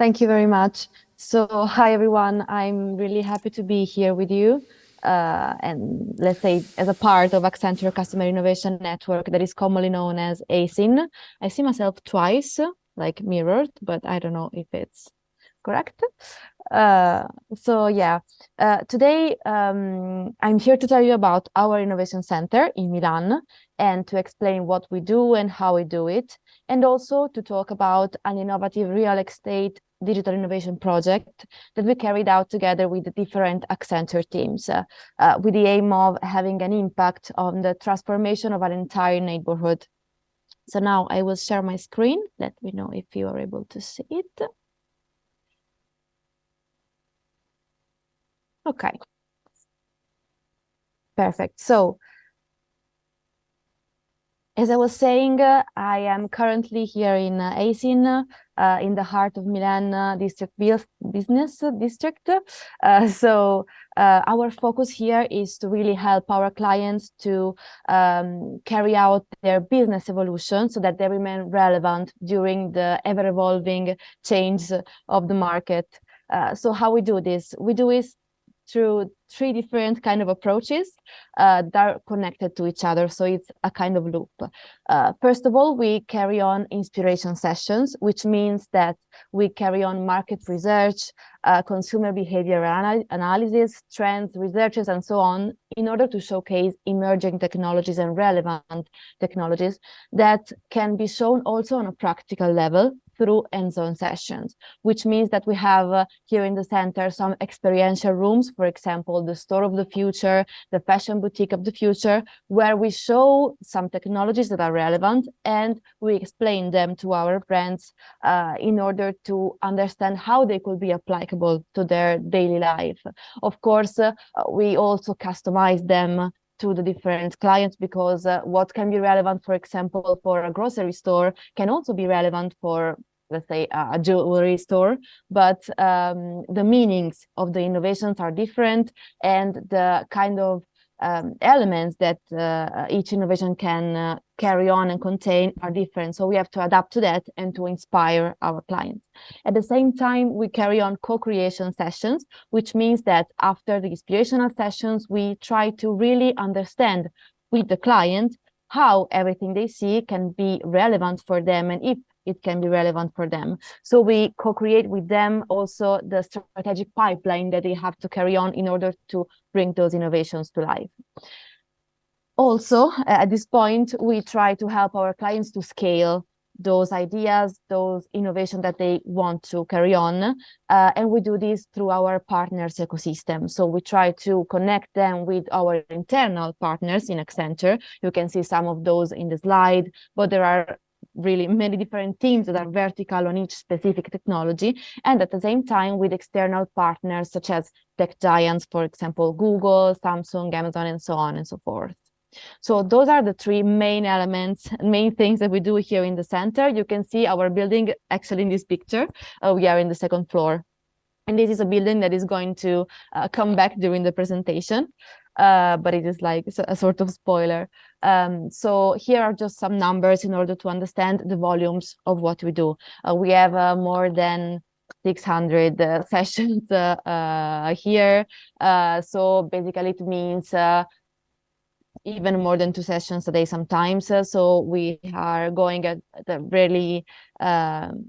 Thank you very much. So, hi everyone. I'm really happy to be here with you. And let's say as a part of Accenture Customer Innovation Network that is commonly known as ACIN. I see myself twice, like mirrored, but I don't know if it's correct. So yeah, today I'm here to tell you about our innovation center in Milan and to explain what we do and how we do it, and also to talk about an innovative real estate digital innovation project that we carried out together with the different Accenture teams with the aim of having an impact on the transformation of an entire neighborhood. So now I will share my screen. Let me know if you are able to see it. Okay. Perfect. So, as I was saying, I am currently here in ACIN, in the heart of Milan business district. Our focus here is to really help our clients to carry out their business evolution so that they remain relevant during the ever-evolving change of the market. So how we do this? We do it through three different kind of approaches that are connected to each other. So it's a kind of loop. First of all, we carry on inspiration sessions, which means that we carry on market research, consumer behavior analysis, trends, researches, and so on, in order to showcase emerging technologies and relevant technologies that can be shown also on a practical level through hands-on sessions, which means that we have here in the center some experiential rooms, for example, the store of the future, the fashion boutique of the future, where we show some technologies that are relevant and we explain them to our brands in order to understand how they could be applicable to their daily life. Of course, we also customize them to the different clients, because what can be relevant, for example, for a grocery store can also be relevant for, let's say, a jewelry store, but the meanings of the innovations are different, and the kind of elements that each innovation can carry on and contain are different. So we have to adapt to that and to inspire our clients. At the same time, we carry on co-creation sessions, which means that after the inspirational sessions, we try to really understand with the client how everything they see can be relevant for them and if it can be relevant for them. So we co-create with them also the strategic pipeline that they have to carry on in order to bring those innovations to life. Also, at this point, we try to help our clients to scale those ideas, those innovations that they want to carry on. And we do this through our partners ecosystem. So we try to connect them with our internal partners in Accenture. You can see some of those in the slide, but there are really many different teams that are vertical on each specific technology, and at the same time with external partners such as tech giants, for example, Google, Samsung, Amazon, and so on and so forth. So those are the three main elements, main things that we do here in the center. You can see our building actually in this picture. We are in the second floor. And this is a building that is going to come back during the presentation, but it is like a sort of spoiler. So here are just some numbers in order to understand the volumes of what we do. We have more than 600 sessions here. So basically it means even more than 2 sessions a day sometimes. So we are going at a really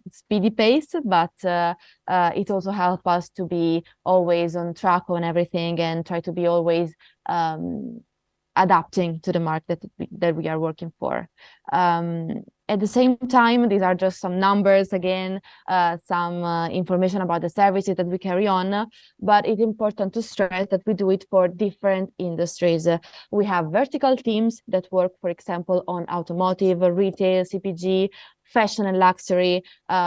speedy pace, but it also helps us to be always on track on everything and try to be always adapting to the market that we are working for. At the same time, these are just some numbers, again, some information about the services that we carry on, but it's important to stress that we do it for different industries. We have vertical teams that work, for example, on automotive, retail, CPG, fashion and luxury.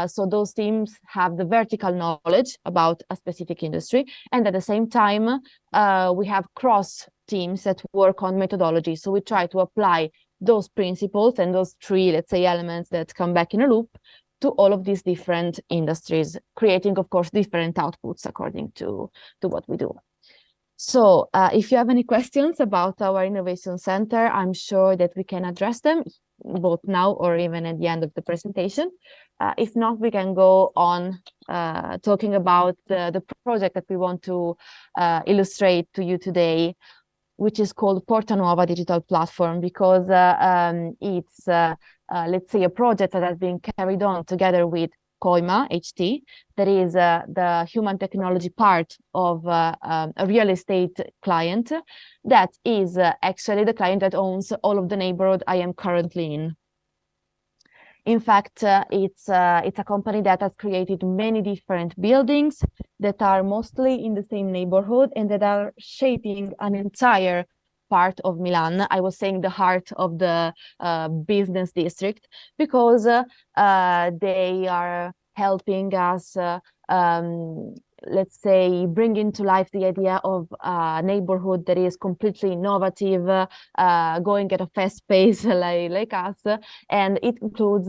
So those teams have the vertical knowledge about a specific industry. And at the same time, we have cross teams that work on methodology. So we try to apply those principles and those three, let's say, elements that come back in a loop to all of these different industries, creating, of course, different outputs according to what we do. So if you have any questions about our innovation center, I'm sure that we can address them. both now or even at the end of the presentation. If not, we can go on talking about the project that we want to illustrate to you today, which is called Portanuova Digital Platform, because it's, let's say, a project that has been carried on together with Coima HT, that is the human technology part of a real estate client that is actually the client that owns all of the neighborhood I am currently in. In fact, it's a company that has created many different buildings that are mostly in the same neighborhood and that are shaping an entire part of Milan. I was saying the heart of the business district, because they are helping us let's say, bring into life the idea of a neighborhood that is completely innovative, going at a fast pace like us, and it includes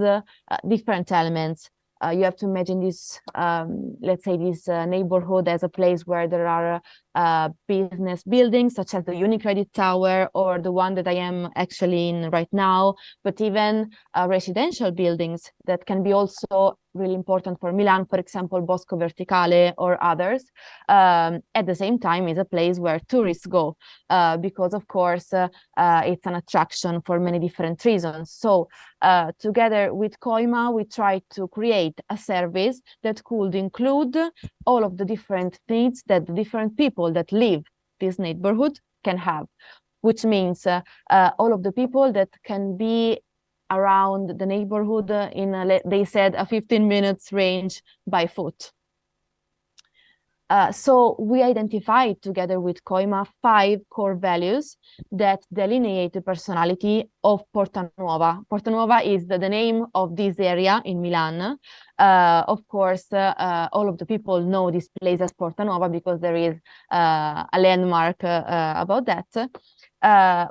different elements. You have to imagine this, let's say, this neighborhood as a place where there are business buildings, such as the UniCredit Tower or the one that I am actually in right now, but even residential buildings that can be also really important for Milan, for example, Bosco Verticale or others. At the same time, is a place where tourists go, because of course it's an attraction for many different reasons. So together with Coima, we tried to create a service that could include all of the different needs that the different people that live this neighborhood can have, which means all of the people that can be around the neighborhood in, they said, a 15 minutes range by foot. So we identified together with Coima 5 core values that delineate the personality of Portanuova. Portanuova is the name of this area in Milan. Of course, all of the people know this place as Portanuova because there is a landmark about that.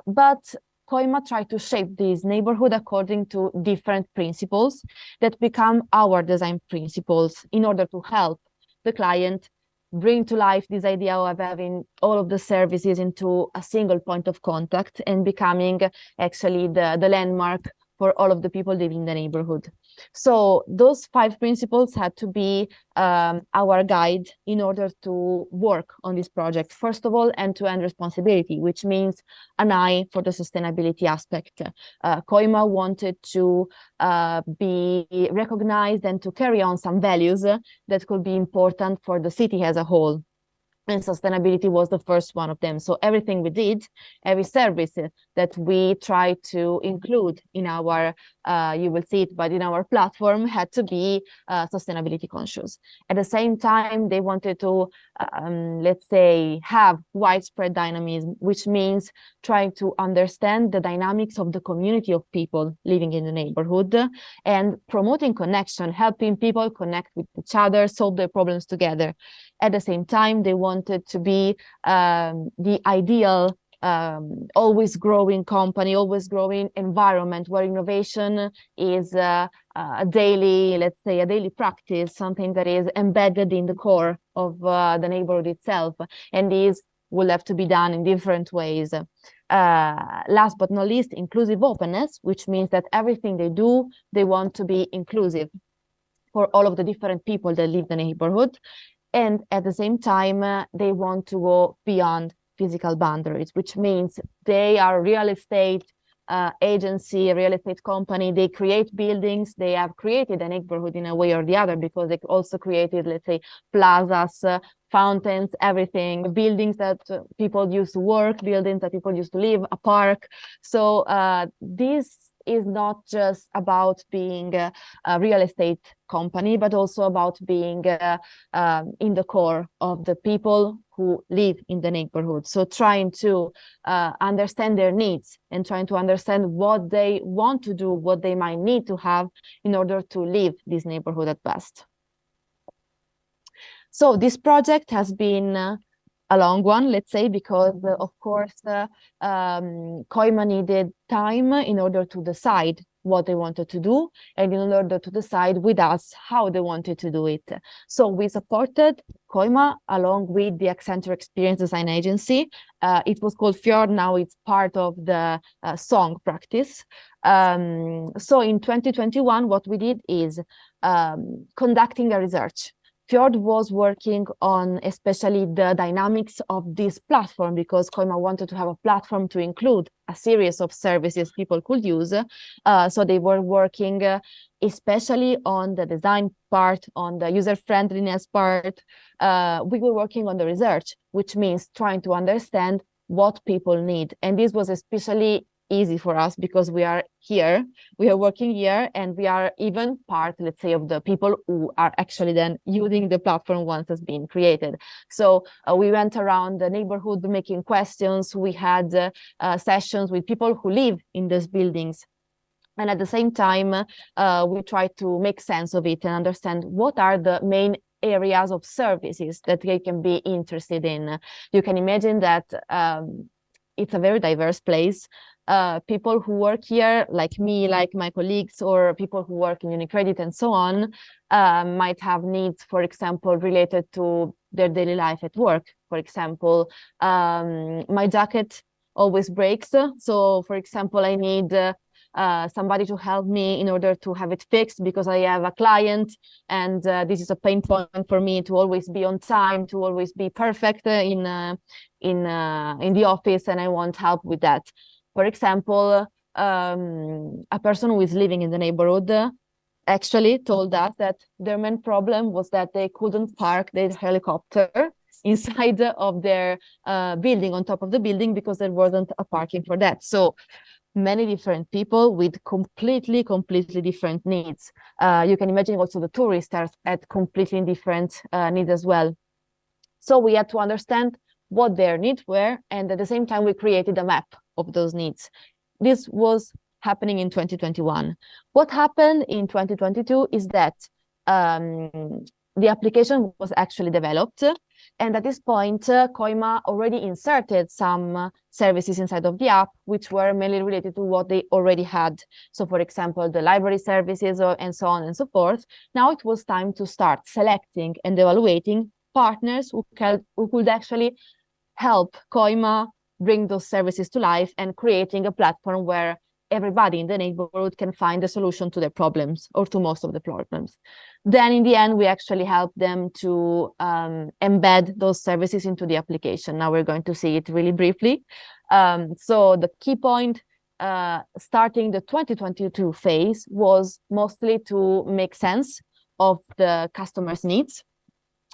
But Coima tried to shape this neighborhood according to different principles that become our design principles in order to help the client bring to life this idea of having all of the services into a single point of contact and becoming actually the landmark for all of the people living in the neighborhood. So those 5 principles had to be our guide in order to work on this project. First of all, end-to-end responsibility, which means an eye for the sustainability aspect. Coima wanted to be recognized and to carry on some values that could be important for the city as a whole. And sustainability was the first one of them. So everything we did, every service that we try to include in our, you will see it, but in our platform had to be sustainability conscious. At the same time, they wanted to, let's say, have widespread dynamism, which means trying to understand the dynamics of the community of people living in the neighborhood and promoting connection, helping people connect with each other, solve their problems together. At the same time, they wanted to be the ideal, always growing company, always growing environment where innovation is a daily, let's say, a daily practice, something that is embedded in the core of the neighborhood itself. And these will have to be done in different ways. Last but not least, inclusive openness, which means that everything they do, they want to be inclusive for all of the different people that live in the neighborhood. And at the same time, they want to go beyond physical boundaries, which means they are a real estate agency, a real estate company. They create buildings. They have created a neighborhood in a way or the other, because they also created, let's say, plazas, fountains, everything, buildings that people used to work, buildings that people used to live, a park. So this is not just about being a real estate company, but also about being in the core of the people who live in the neighborhood. So trying to understand their needs and trying to understand what they want to do, what they might need to have in order to live this neighborhood at best. So this project has been a long one, let's say, because of course Coima needed time in order to decide what they wanted to do, and in order to decide with us how they wanted to do it. So we supported Koima along with the Accenture Experience Design Agency. It was called Fjord, now it's part of the song practice. So in 2021, what we did is conducting a research. Fjord was working on especially the dynamics of this platform, because Koima wanted to have a platform to include a series of services people could use. So they were working especially on the design part, on the user-friendliness part. We were working on the research, which means trying to understand what people need. And this was especially easy for us because we are working here, and we are even part, let's say, of the people who are actually then using the platform once it's been created. So we went around the neighborhood making questions. We had sessions with people who live in those buildings. And at the same time, we tried to make sense of it and understand what are the main areas of services that they can be interested in. You can imagine that it's a very diverse place. People who work here, like me, like my colleagues, or people who work in UniCredit and so on, might have needs, for example, related to their daily life at work. For example, my jacket always breaks. So, for example, I need somebody to help me in order to have it fixed because I have a client, and this is a pain point for me to always be on time, to always be perfect in the office, and I want help with that. For example, a person who is living in the neighborhood actually told us that their main problem was that they couldn't park their helicopter inside of their building, on top of the building, because there wasn't a parking for that. So many different people with completely different needs. You can imagine also the tourists are at completely different needs as well. So we had to understand what their needs were, and at the same time we created a map of those needs. This was happening in 2021. What happened in 2022 is that the application was actually developed, and at this point Koima already inserted some services inside of the app which were mainly related to what they already had. So for example, the library services and so on and so forth. Now it was time to start selecting and evaluating partners who could actually help Koima bring those services to life, and creating a platform where everybody in the neighborhood can find a solution to their problems, or to most of the problems. Then in the end, we actually help them to embed those services into the application. Now we're going to see it really briefly. So the key point starting the 2022 phase was mostly to make sense of the customer's needs.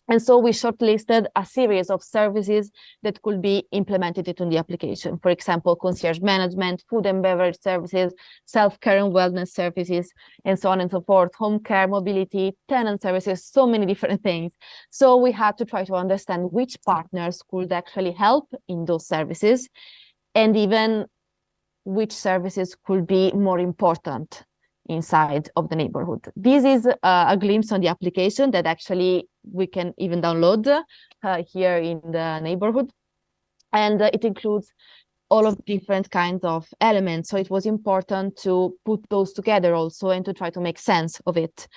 And so we shortlisted a series of services that could be implemented into the application. For example, concierge management, food and beverage services, self-care and wellness services, and so on and so forth, home care, mobility, tenant services, so many different things. So we had to try to understand which partners could actually help in those services, and even which services could be more important inside of the neighborhood. This is a glimpse on the application that actually we can even download here in the neighborhood. And it includes all of different kinds of elements. So it was important to put those together also, and to try to make sense of it.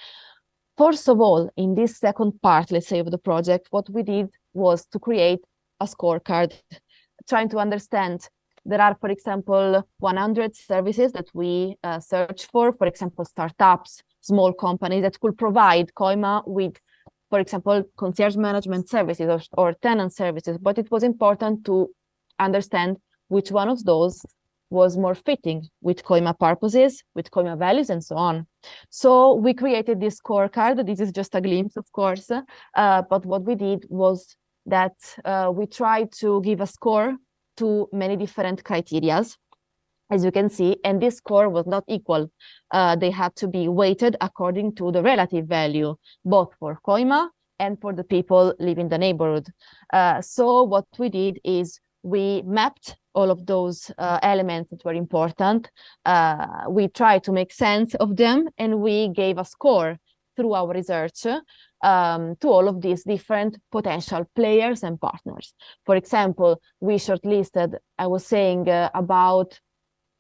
First of all, in this second part, let's say, of the project, what we did was to create a scorecard, trying to understand. There are, for example, 100 services that we search for example, startups, small companies that could provide Koima with, for example, concierge management services or tenant services. But it was important to understand which one of those was more fitting with Koima purposes, with Koima values, and so on. So we created this scorecard. This is just a glimpse, of course. But what we did was that we tried to give a score to many different criterias, as you can see, and this score was not equal. They had to be weighted according to the relative value, both for Koima and for the people living in the neighborhood. So what we did is we mapped all of those elements that were important. We tried to make sense of them, and we gave a score through our research to all of these different potential players and partners. For example, we shortlisted, I was saying, about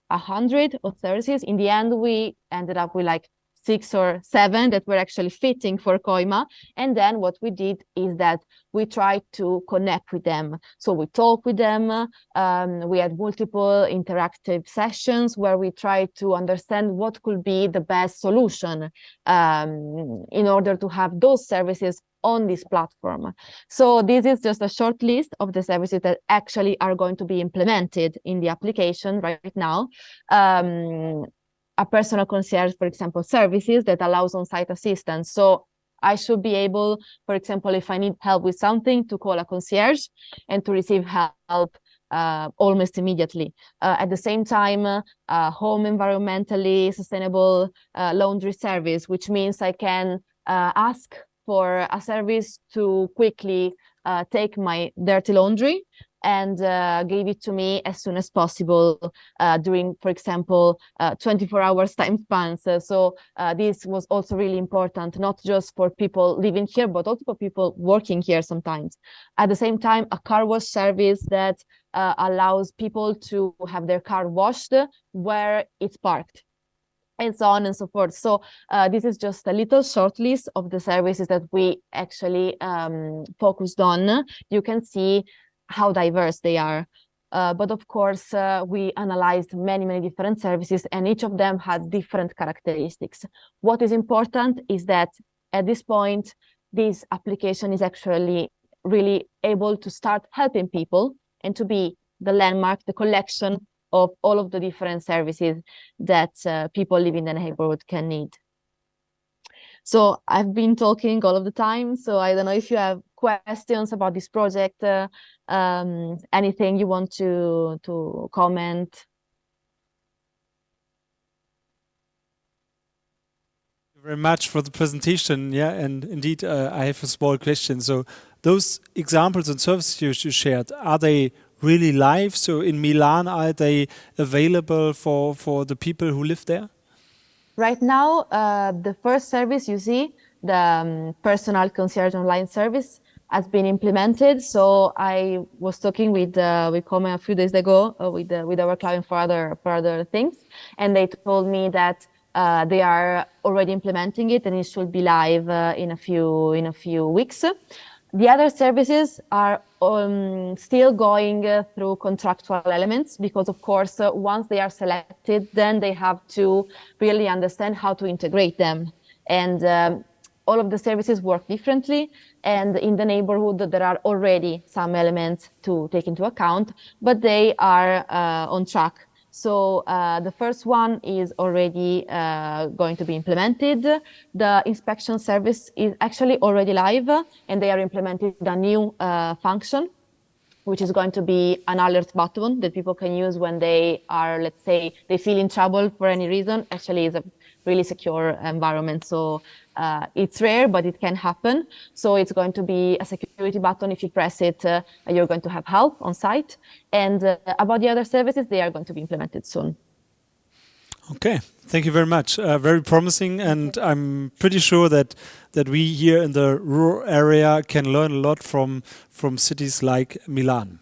100 of services. In the end, we ended up with like 6 or 7 that were actually fitting for Koima. And then what we did is that we tried to connect with them. So we talked with them. We had multiple interactive sessions where we tried to understand what could be the best solution in order to have those services on this platform. So this is just a short list of the services that actually are going to be implemented in the application right now. A personal concierge, for example, services that allows on-site assistance. So I should be able, for example, if I need help with something, to call a concierge and to receive help almost immediately. At the same time, home environmentally sustainable laundry service, which means I can ask for a service to quickly take my dirty laundry and give it to me as soon as possible during, for example, 24 hours time spans. So this was also really important, not just for people living here, but also for people working here sometimes. At the same time, a car wash service that allows people to have their car washed where it's parked, and so on and so forth. So this is just a little short list of the services that we actually focused on. You can see how diverse they are. But of course, we analyzed many different services, and each of them had different characteristics. What is important is that at this point, this application is actually really able to start helping people and to be the landmark, the collection of all of the different services that people living in the neighborhood can need. So I've been talking all of the time, so I don't know if you have questions about this project, anything you want to comment. Thank you very much for the presentation. Yeah, and indeed, I have a small question. So those examples and services you shared, are they really live? So in Milan, are they available for the people who live there? Right now, the first service you see, the personal concierge online service, has been implemented. So I was talking with Come a few days ago with our client for other things, and they told me that they are already implementing it, and it should be live in a few weeks. The other services are still going through contractual elements because, of course, once they are selected, then they have to really understand how to integrate them. And all of the services work differently. And in the neighborhood, there are already some elements to take into account, but they are on track. So the first one is already going to be implemented. The inspection service is actually already live, and they are implementing a new function, which is going to be an alert button that people can use when they are, let's say, they feel in trouble for any reason. Actually, it's a really secure environment. So it's rare, but it can happen. So it's going to be a security button. If you press it, you're going to have help on site. And about the other services, they are going to be implemented soon. Okay, thank you very much. Very promising, and I'm pretty sure that we here in the rural area can learn a lot from cities like Milan.